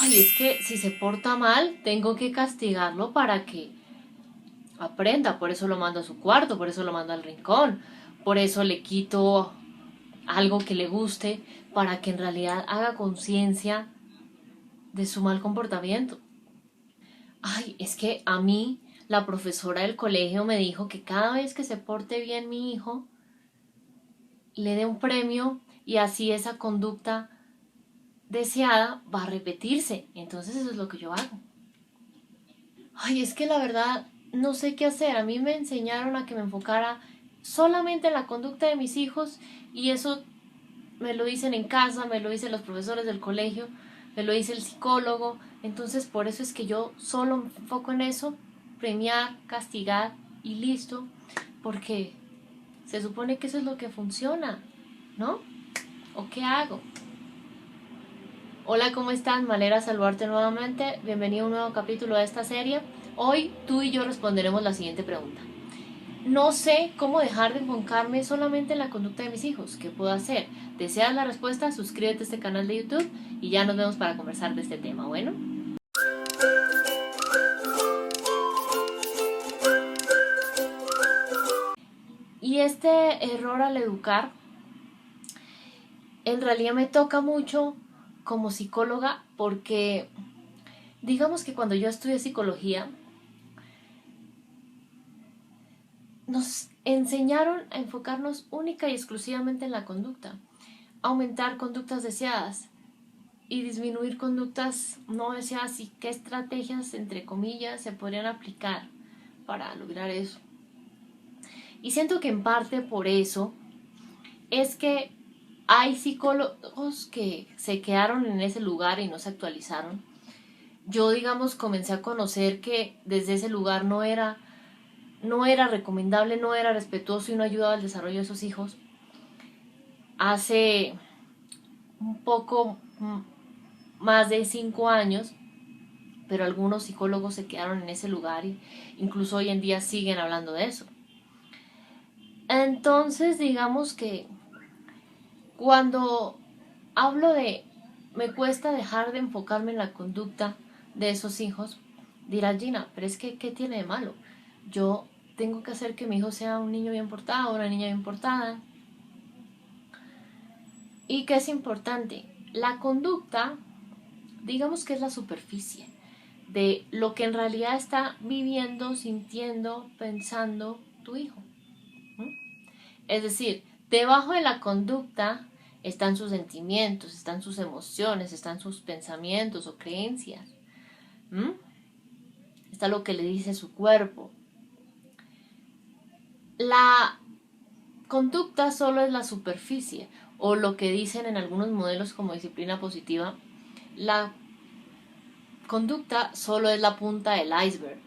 Ay, es que si se porta mal, tengo que castigarlo para que aprenda. Por eso lo mando a su cuarto, por eso lo mando al rincón, por eso le quito algo que le guste, para que en realidad haga conciencia de su mal comportamiento. Ay, es que a mí la profesora del colegio me dijo que cada vez que se porte bien mi hijo, le dé un premio y así esa conducta deseada va a repetirse. Entonces eso es lo que yo hago. Ay, es que la verdad no sé qué hacer. A mí me enseñaron a que me enfocara solamente en la conducta de mis hijos y eso me lo dicen en casa, me lo dicen los profesores del colegio, me lo dice el psicólogo. Entonces por eso es que yo solo me enfoco en eso, premiar, castigar y listo, porque se supone que eso es lo que funciona, ¿no? ¿O qué hago? Hola, ¿cómo están? Me alegra saludarte nuevamente. Bienvenido a un nuevo capítulo de esta serie. Hoy tú y yo responderemos la siguiente pregunta. No sé cómo dejar de enfocarme solamente en la conducta de mis hijos. ¿Qué puedo hacer? ¿Deseas la respuesta? Suscríbete a este canal de YouTube y ya nos vemos para conversar de este tema. Bueno. Y este error al educar en realidad me toca mucho como psicóloga porque digamos que cuando yo estudié psicología nos enseñaron a enfocarnos única y exclusivamente en la conducta, aumentar conductas deseadas y disminuir conductas no deseadas y qué estrategias, entre comillas, se podrían aplicar para lograr eso. Y siento que en parte por eso es que hay psicólogos que se quedaron en ese lugar y no se actualizaron. Yo, digamos, comencé a conocer que desde ese lugar no era recomendable, no era respetuoso y no ayudaba al desarrollo de esos hijos. Hace un poco más de 5 años, pero algunos psicólogos se quedaron en ese lugar y incluso hoy en día siguen hablando de eso. Entonces, digamos que cuando hablo de me cuesta dejar de enfocarme en la conducta de esos hijos, dirá Gina, pero es que ¿qué tiene de malo? Yo tengo que hacer que mi hijo sea un niño bien portado, una niña bien portada. ¿Y qué es importante? La conducta, digamos que es la superficie de lo que en realidad está viviendo, sintiendo, pensando tu hijo. Es decir, debajo de la conducta están sus sentimientos, están sus emociones, están sus pensamientos o creencias. Está lo que le dice su cuerpo. La conducta solo es la superficie, o lo que dicen en algunos modelos como disciplina positiva, la conducta solo es la punta del iceberg,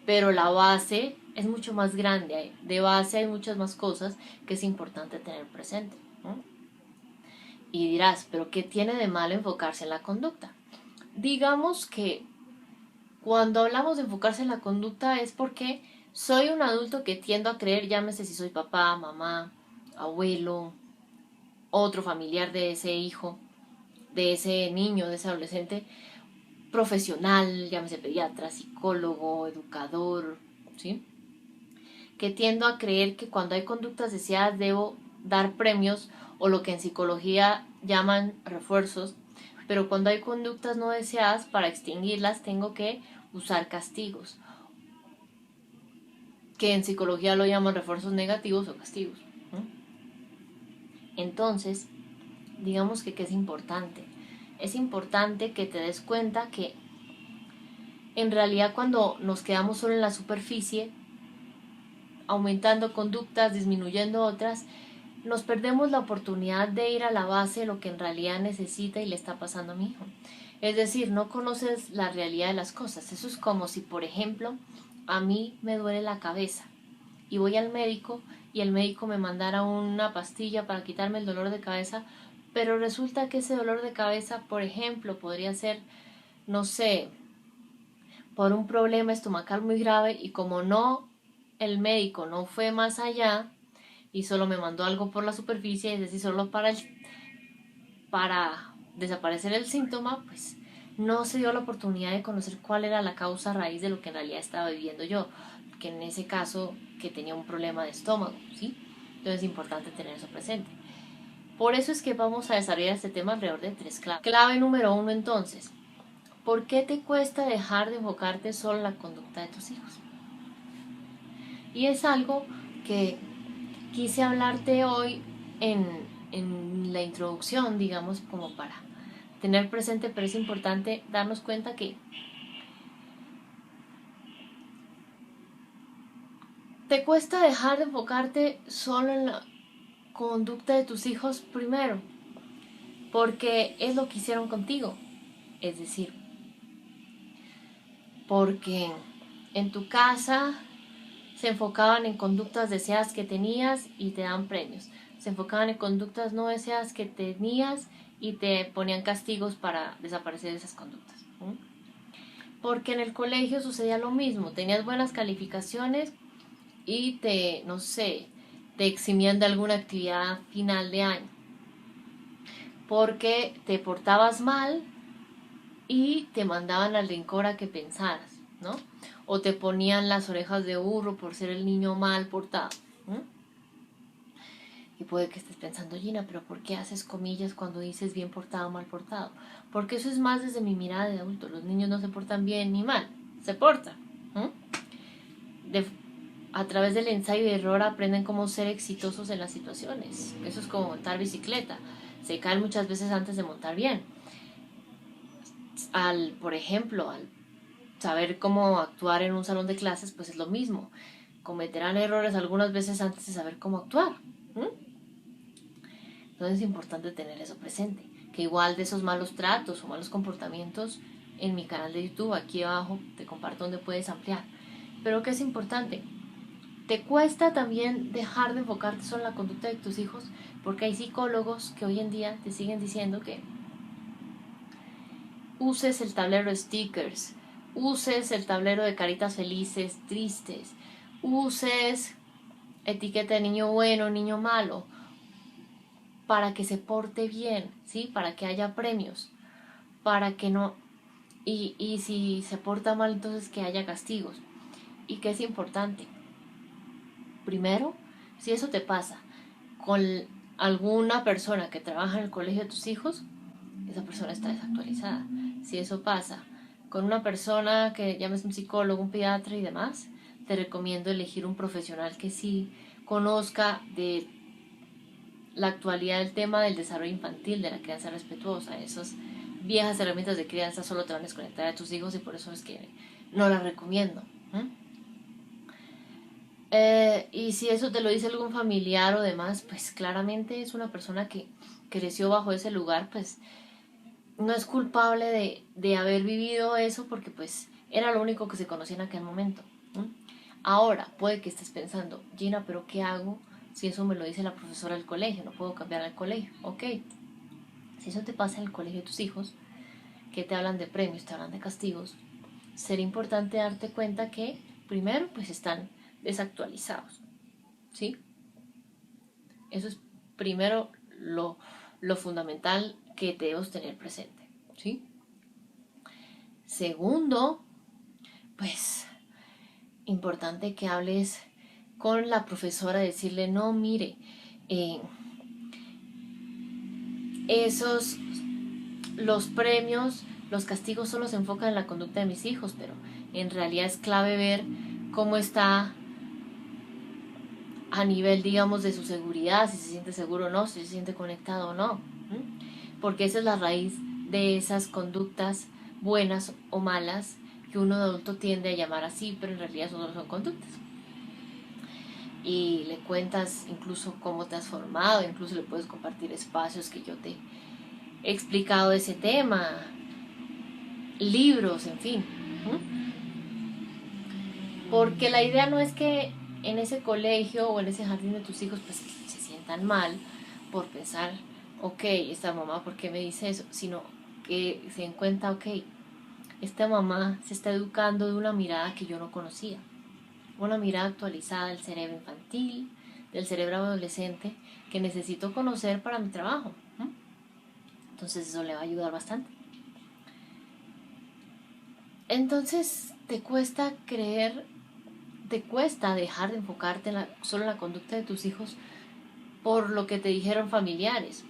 pero la base es mucho más grande. De base hay muchas más cosas que es importante tener presente, ¿no? Y dirás, ¿pero qué tiene de malo enfocarse en la conducta? Digamos que cuando hablamos de enfocarse en la conducta es porque soy un adulto que tiendo a creer, llámese si soy papá, mamá, abuelo, otro familiar de ese hijo, de ese niño, de ese adolescente, profesional, llámese pediatra, psicólogo, educador, ¿sí? Que tiendo a creer que cuando hay conductas deseadas debo dar premios o lo que en psicología llaman refuerzos, pero cuando hay conductas no deseadas, para extinguirlas tengo que usar castigos, que en psicología lo llaman refuerzos negativos o castigos, ¿no? Entonces, digamos que es importante. Es importante que te des cuenta que en realidad cuando nos quedamos solo en la superficie, aumentando conductas, disminuyendo otras, nos perdemos la oportunidad de ir a la base de lo que en realidad necesita y le está pasando a mi hijo. Es decir, no conoces la realidad de las cosas. Eso es como si, por ejemplo, a mí me duele la cabeza y voy al médico y el médico me mandara una pastilla para quitarme el dolor de cabeza, pero resulta que ese dolor de cabeza, por ejemplo, podría ser, no sé, por un problema estomacal muy grave y como no, el médico no fue más allá y solo me mandó algo por la superficie, es decir, solo para desaparecer el síntoma, pues no se dio la oportunidad de conocer cuál era la causa raíz de lo que en realidad estaba viviendo yo, que en ese caso que tenía un problema de estómago, ¿sí? Entonces es importante tener eso presente. Por eso es que vamos a desarrollar este tema alrededor de 3 claves. Clave número 1 entonces, ¿por qué te cuesta dejar de enfocarte solo en la conducta de tus hijos? Y es algo que quise hablarte hoy en la introducción, digamos, como para tener presente, pero es importante darnos cuenta que te cuesta dejar de enfocarte solo en la conducta de tus hijos primero, porque es lo que hicieron contigo, es decir, porque en tu casa se enfocaban en conductas deseadas que tenías y te dan premios, se enfocaban en conductas no deseadas que tenías y te ponían castigos para desaparecer esas conductas. Porque en el colegio sucedía lo mismo, tenías buenas calificaciones y te, no sé, te eximían de alguna actividad final de año. Porque te portabas mal y te mandaban al rincón a que pensaras, ¿no? O te ponían las orejas de burro por ser el niño mal portado. Y puede que estés pensando, Gina, pero ¿por qué haces comillas cuando dices bien portado o mal portado? Porque eso es más desde mi mirada de adulto. Los niños no se portan bien ni mal, se portan. A través del ensayo y error aprenden cómo ser exitosos en las situaciones. Eso es como montar bicicleta. Se caen muchas veces antes de montar bien. Por ejemplo, al saber cómo actuar en un salón de clases, pues es lo mismo. Cometerán errores algunas veces antes de saber cómo actuar. Entonces es importante tener eso presente. Que igual de esos malos tratos o malos comportamientos, en mi canal de YouTube, aquí abajo, te comparto donde puedes ampliar. Pero que es importante, te cuesta también dejar de enfocarte solo en la conducta de tus hijos, porque hay psicólogos que hoy en día te siguen diciendo que uses el tablero de stickers, uses el tablero de caritas felices, tristes, uses etiqueta de niño bueno, niño malo, para que se porte bien, ¿sí? Para que haya premios, para que no... Y si se porta mal, entonces que haya castigos. Y que es importante. Primero, si eso te pasa con alguna persona que trabaja en el colegio de tus hijos, esa persona está desactualizada. Si eso pasa con una persona que llames un psicólogo, un pediatra y demás, te recomiendo elegir un profesional que sí conozca de la actualidad del tema del desarrollo infantil, de la crianza respetuosa. Esas viejas herramientas de crianza solo te van a desconectar a tus hijos y por eso es que no las recomiendo. Y si eso te lo dice algún familiar o demás, pues claramente es una persona que creció bajo ese lugar, pues no es culpable de haber vivido eso porque pues era lo único que se conocía en aquel momento. Ahora puede que estés pensando, Gina, pero ¿qué hago si eso me lo dice la profesora del colegio? No puedo cambiar al colegio. Ok, si eso te pasa en el colegio de tus hijos, que te hablan de premios, te hablan de castigos, sería importante darte cuenta que primero pues están desactualizados, ¿sí? Eso es primero lo fundamental que debemos tener presente, ¿sí? Segundo, pues importante que hables con la profesora, decirle, no, mire, los premios, los castigos solo se enfocan en la conducta de mis hijos, pero en realidad es clave ver cómo está a nivel, digamos, de su seguridad, si se siente seguro o no, si se siente conectado o no. Porque esa es la raíz de esas conductas buenas o malas que uno de adulto tiende a llamar así, pero en realidad solo son conductas. Y le cuentas incluso cómo te has formado, incluso le puedes compartir espacios que yo te he explicado ese tema, libros, en fin. Porque la idea no es que en ese colegio o en ese jardín de tus hijos pues se sientan mal por pensar, ok, esta mamá, ¿por qué me dice eso? Sino que se den cuenta, ok, esta mamá se está educando de una mirada que yo no conocía, una mirada actualizada del cerebro infantil, del cerebro adolescente, que necesito conocer para mi trabajo. Entonces eso le va a ayudar bastante. Entonces te cuesta creer, te cuesta dejar de enfocarte solo en la conducta de tus hijos por lo que te dijeron familiares,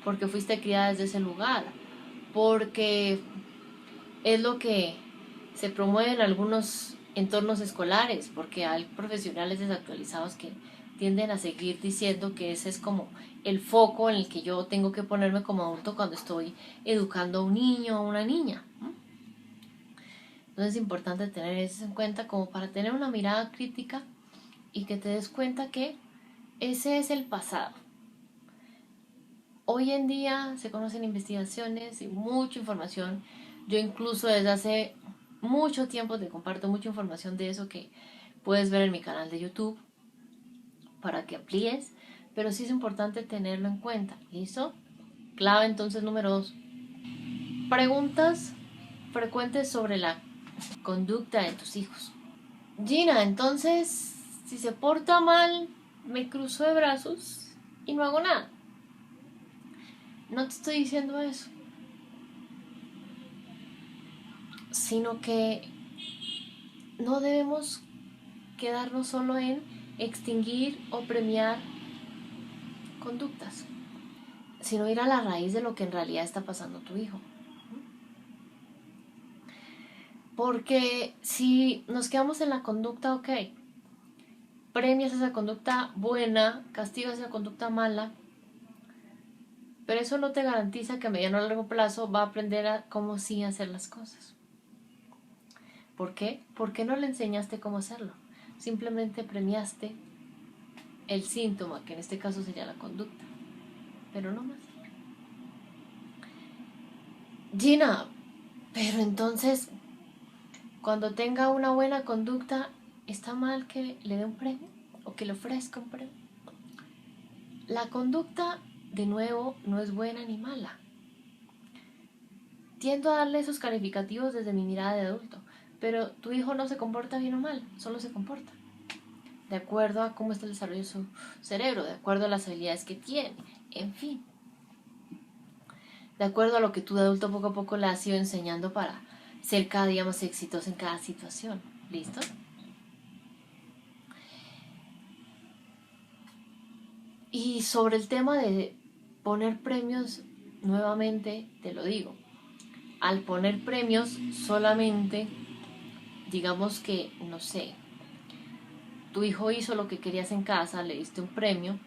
porque fuiste criada desde ese lugar, porque es lo que se promueve en algunos entornos escolares, porque hay profesionales desactualizados que tienden a seguir diciendo que ese es como el foco en el que yo tengo que ponerme como adulto cuando estoy educando a un niño o a una niña. Entonces es importante tener eso en cuenta como para tener una mirada crítica y que te des cuenta que ese es el pasado. Hoy en día se conocen investigaciones y mucha información. Yo incluso desde hace mucho tiempo te comparto mucha información de eso que puedes ver en mi canal de YouTube para que amplíes, pero sí es importante tenerlo en cuenta. ¿Listo? Clave entonces número 2. Preguntas frecuentes sobre la conducta de tus hijos. Gina, entonces, si se porta mal, me cruzo de brazos y no hago nada. No te estoy diciendo eso, sino que no debemos quedarnos solo en extinguir o premiar conductas, sino ir a la raíz de lo que en realidad está pasando a tu hijo. Porque si nos quedamos en la conducta, ok, premias esa conducta buena, castigas esa conducta mala, pero eso no te garantiza que a mediano o largo plazo va a aprender a cómo sí hacer las cosas. ¿Por qué? Porque no le enseñaste cómo hacerlo. Simplemente premiaste el síntoma, que en este caso sería la conducta, pero no más. Gina, pero entonces, cuando tenga una buena conducta, ¿está mal que le dé un premio o que le ofrezca un premio? La conducta, de nuevo, no es buena ni mala. Tiendo a darle esos calificativos desde mi mirada de adulto, pero tu hijo no se comporta bien o mal, solo se comporta de acuerdo a cómo está el desarrollo de su cerebro, de acuerdo a las habilidades que tiene, en fin, de acuerdo a lo que tú de adulto poco a poco le has ido enseñando para ser cada día más exitoso en cada situación. ¿Listo? Y sobre el tema de poner premios, nuevamente te lo digo, al poner premios solamente, digamos que, no sé, tu hijo hizo lo que querías en casa, le diste un premio,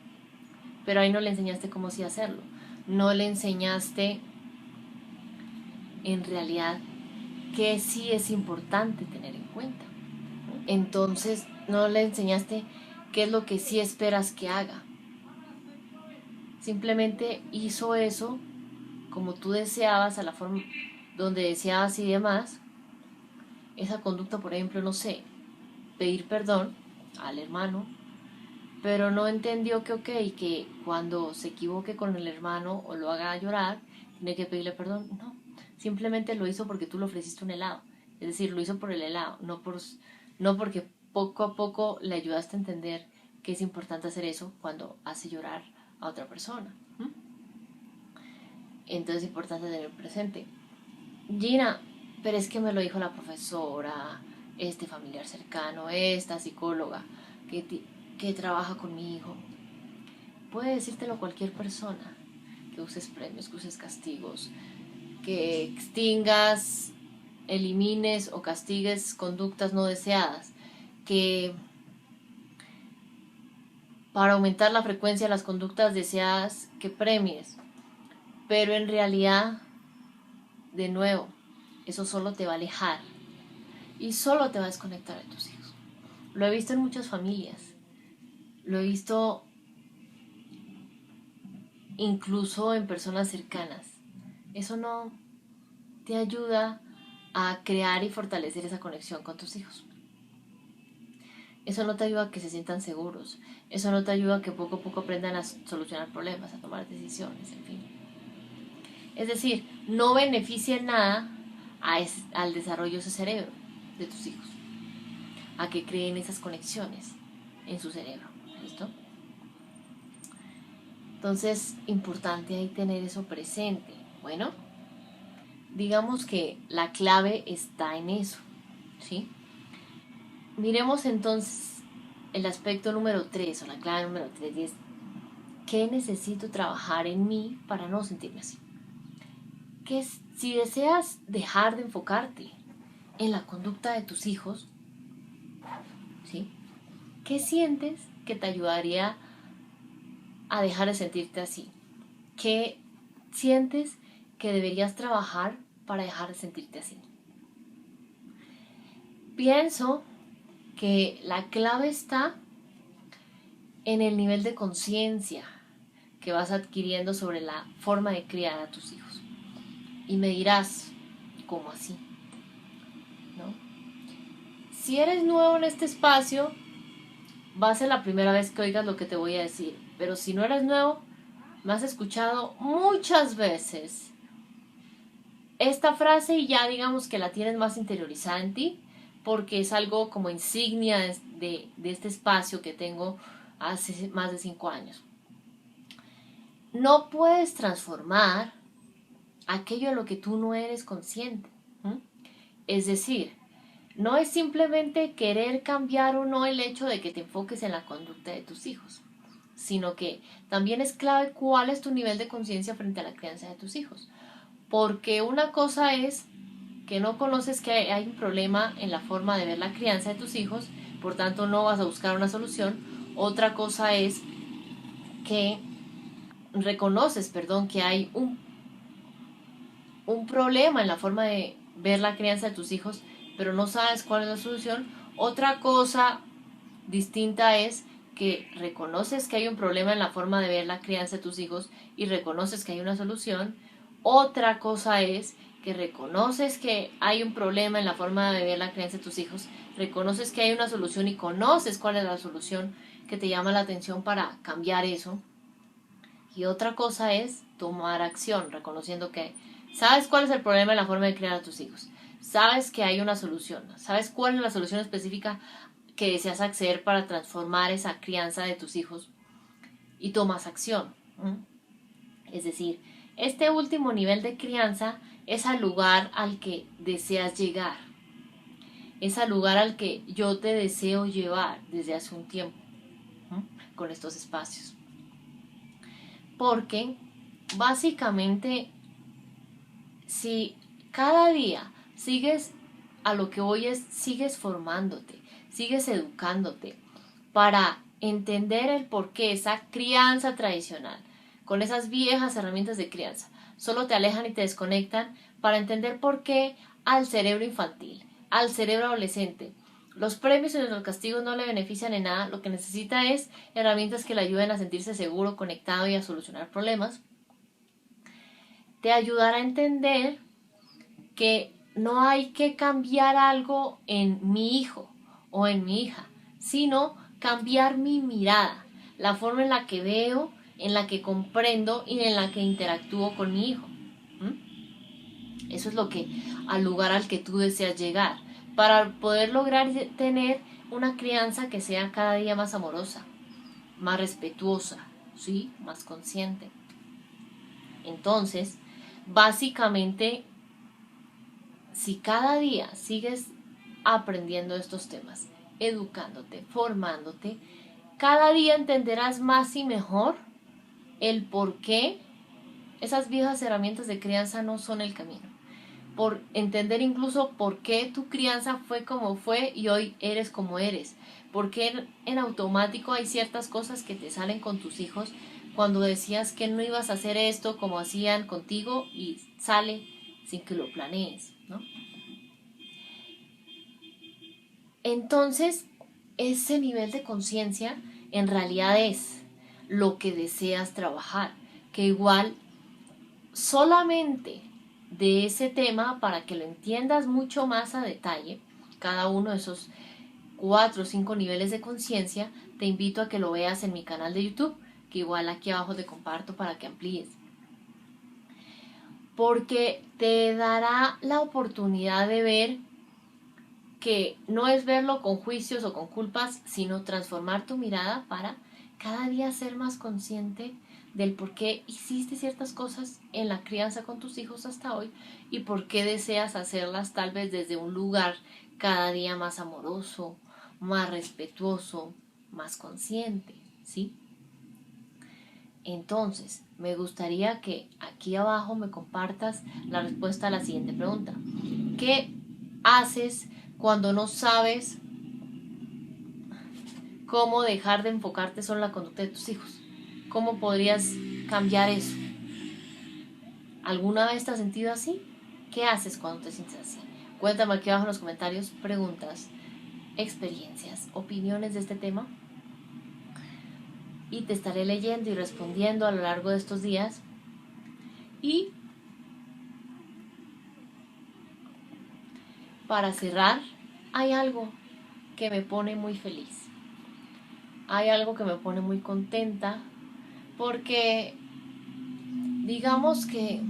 pero ahí no le enseñaste cómo sí hacerlo. No le enseñaste en realidad que sí es importante tener en cuenta. Entonces no le enseñaste qué es lo que sí esperas que haga. Simplemente hizo eso como tú deseabas, a la forma donde deseabas y demás. Esa conducta, por ejemplo, no sé, pedir perdón al hermano, pero no entendió que ok, que cuando se equivoque con el hermano o lo haga llorar, tiene que pedirle perdón. No, simplemente lo hizo porque tú le ofreciste un helado. Es decir, lo hizo por el helado, no porque poco a poco le ayudaste a entender que es importante hacer eso cuando hace llorar a otra persona. Entonces es importante tener presente. Gina, pero es que me lo dijo la profesora, este familiar cercano, esta psicóloga que trabaja con mi hijo. Puede decírtelo cualquier persona, que uses premios, que uses castigos, que extingas, elimines o castigues conductas no deseadas, que para aumentar la frecuencia de las conductas deseadas que premies, pero en realidad, de nuevo, eso solo te va a alejar y solo te va a desconectar de tus hijos. Lo he visto en muchas familias, lo he visto incluso en personas cercanas. Eso no te ayuda a crear y fortalecer esa conexión con tus hijos. Eso no te ayuda a que se sientan seguros. Eso no te ayuda a que poco a poco aprendan a solucionar problemas, a tomar decisiones, en fin. Es decir, no beneficia en nada al desarrollo de ese cerebro de tus hijos, a que creen esas conexiones en su cerebro. ¿Listo? Entonces, importante ahí tener eso presente. Bueno, digamos que la clave está en eso, ¿sí? Miremos entonces el aspecto número 3 o la clave número 3 y es ¿qué necesito trabajar en mí para no sentirme así? Si deseas dejar de enfocarte en la conducta de tus hijos, ¿sí? ¿Qué sientes que te ayudaría a dejar de sentirte así? ¿Qué sientes que deberías trabajar para dejar de sentirte así? Pienso que la clave está en el nivel de conciencia que vas adquiriendo sobre la forma de criar a tus hijos. Y me dirás, ¿cómo así? ¿No? Si eres nuevo en este espacio, va a ser la primera vez que oigas lo que te voy a decir. Pero si no eres nuevo, me has escuchado muchas veces esta frase y ya digamos que la tienes más interiorizada en ti, porque es algo como insignia de este espacio que tengo hace más de 5 años. No puedes transformar aquello en lo que tú no eres consciente. Es decir, no es simplemente querer cambiar o no el hecho de que te enfoques en la conducta de tus hijos, sino que también es clave cuál es tu nivel de conciencia frente a la crianza de tus hijos. Porque una cosa es que no conoces que hay un problema en la forma de ver la crianza de tus hijos, por tanto no vas a buscar una solución. Otra cosa es que reconoces, que hay un problema en la forma de ver la crianza de tus hijos, pero no sabes cuál es la solución. Otra cosa distinta es que reconoces que hay un problema en la forma de ver la crianza de tus hijos y reconoces que hay una solución. Otra cosa es que reconoces que hay un problema en la forma de ver la crianza de tus hijos, reconoces que hay una solución y conoces cuál es la solución que te llama la atención para cambiar eso. Y otra cosa es tomar acción, reconociendo que sabes cuál es el problema en la forma de criar a tus hijos, sabes que hay una solución, sabes cuál es la solución específica que deseas acceder para transformar esa crianza de tus hijos y tomas acción. Es decir, este último nivel de crianza es al lugar al que deseas llegar, es al lugar al que yo te deseo llevar desde hace un tiempo con estos espacios. Porque básicamente si cada día sigues a lo que hoy es, sigues formándote, sigues educándote para entender el por qué esa crianza tradicional, con esas viejas herramientas de crianza, solo te alejan y te desconectan, para entender por qué al cerebro infantil, al cerebro adolescente, los premios y los castigos no le benefician en nada, lo que necesita es herramientas que le ayuden a sentirse seguro, conectado y a solucionar problemas. Te ayudará a entender que no hay que cambiar algo en mi hijo o en mi hija, sino cambiar mi mirada, la forma en la que veo, en la que comprendo y en la que interactúo con mi hijo. Eso es lo que, al lugar al que tú deseas llegar, para poder lograr tener una crianza que sea cada día más amorosa, más respetuosa, ¿sí? Más consciente. Entonces, básicamente, si cada día sigues aprendiendo estos temas, educándote, formándote, cada día entenderás más y mejor el por qué esas viejas herramientas de crianza no son el camino. Por entender incluso por qué tu crianza fue como fue y hoy eres como eres. Porque en automático hay ciertas cosas que te salen con tus hijos cuando decías que no ibas a hacer esto como hacían contigo y sale sin que lo planees, ¿no? Entonces, ese nivel de conciencia en realidad es lo que deseas trabajar, que igual solamente de ese tema, para que lo entiendas mucho más a detalle, cada uno de esos 4 o 5 niveles de conciencia, te invito a que lo veas en mi canal de YouTube, que igual aquí abajo te comparto para que amplíes. Porque te dará la oportunidad de ver que no es verlo con juicios o con culpas, sino transformar tu mirada para cada día ser más consciente del por qué hiciste ciertas cosas en la crianza con tus hijos hasta hoy y por qué deseas hacerlas tal vez desde un lugar cada día más amoroso, más respetuoso, más consciente, ¿sí? Entonces, me gustaría que aquí abajo me compartas la respuesta a la siguiente pregunta. ¿Qué haces cuando no sabes cómo dejar de enfocarte solo en la conducta de tus hijos? ¿Cómo podrías cambiar eso? ¿Alguna vez te has sentido así? ¿Qué haces cuando te sientes así? Cuéntame aquí abajo en los comentarios preguntas, experiencias, opiniones de este tema y te estaré leyendo y respondiendo a lo largo de estos días. Y para cerrar, hay algo que me pone muy feliz. Hay algo que me pone muy contenta porque digamos que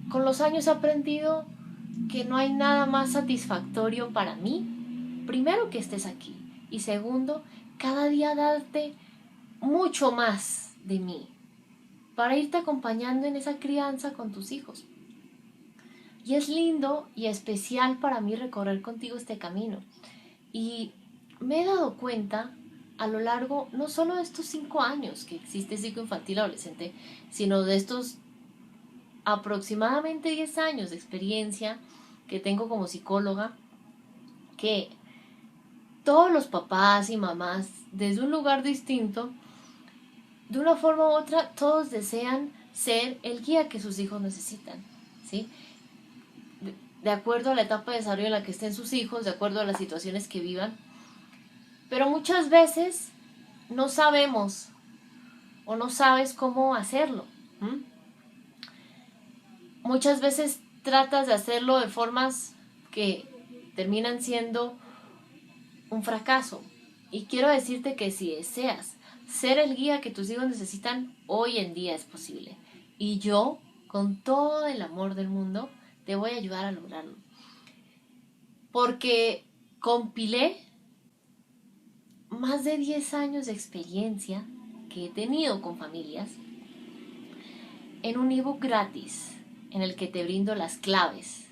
con los años he aprendido que no hay nada más satisfactorio para mí. Primero, que estés aquí. Y segundo, cada día darte mucho más de mí para irte acompañando en esa crianza con tus hijos. Y es lindo y especial para mí recorrer contigo este camino. Y me he dado cuenta a lo largo no solo de estos 5 años que existe psicoinfantil adolescente, sino de estos aproximadamente 10 años de experiencia que tengo como psicóloga, que todos los papás y mamás, desde un lugar distinto, de una forma u otra, todos desean ser el guía que sus hijos necesitan, ¿sí? De acuerdo a la etapa de desarrollo en la que estén sus hijos, de acuerdo a las situaciones que vivan. Pero muchas veces no sabemos o no sabes cómo hacerlo. Muchas veces tratas de hacerlo de formas que terminan siendo un fracaso. Y quiero decirte que si deseas ser el guía que tus hijos necesitan, hoy en día es posible. Y yo, con todo el amor del mundo, te voy a ayudar a lograrlo. Porque compilé más de 10 años de experiencia que he tenido con familias en un ebook gratis en el que te brindo las claves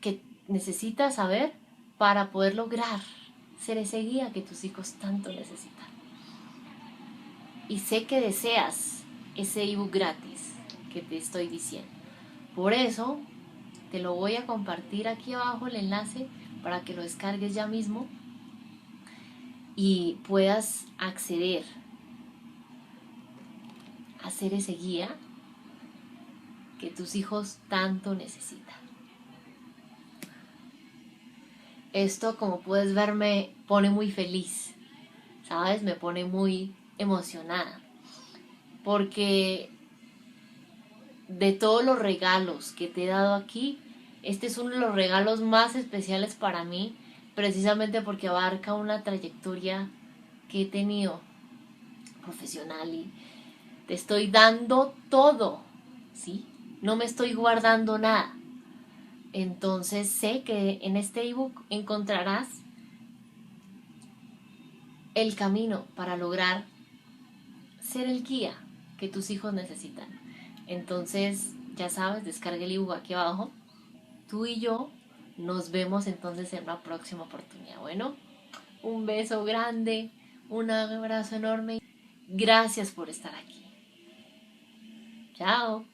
que necesitas saber para poder lograr ser ese guía que tus hijos tanto necesitan. Y sé que deseas ese ebook gratis que te estoy diciendo. Por eso te lo voy a compartir aquí abajo el enlace para que lo descargues ya mismo y puedas acceder a ser ese guía que tus hijos tanto necesitan. Esto, como puedes ver, me pone muy feliz, ¿sabes? Me pone muy emocionada, porque de todos los regalos que te he dado aquí, este es uno de los regalos más especiales para mí, precisamente porque abarca una trayectoria que he tenido profesional y te estoy dando todo, ¿sí? No me estoy guardando nada. Entonces sé que en este ebook encontrarás el camino para lograr ser el guía que tus hijos necesitan. Entonces, ya sabes, descarga el ebook aquí abajo. Tú y yo nos vemos entonces en una próxima oportunidad. Bueno, un beso grande, un abrazo enorme. Gracias por estar aquí. Chao.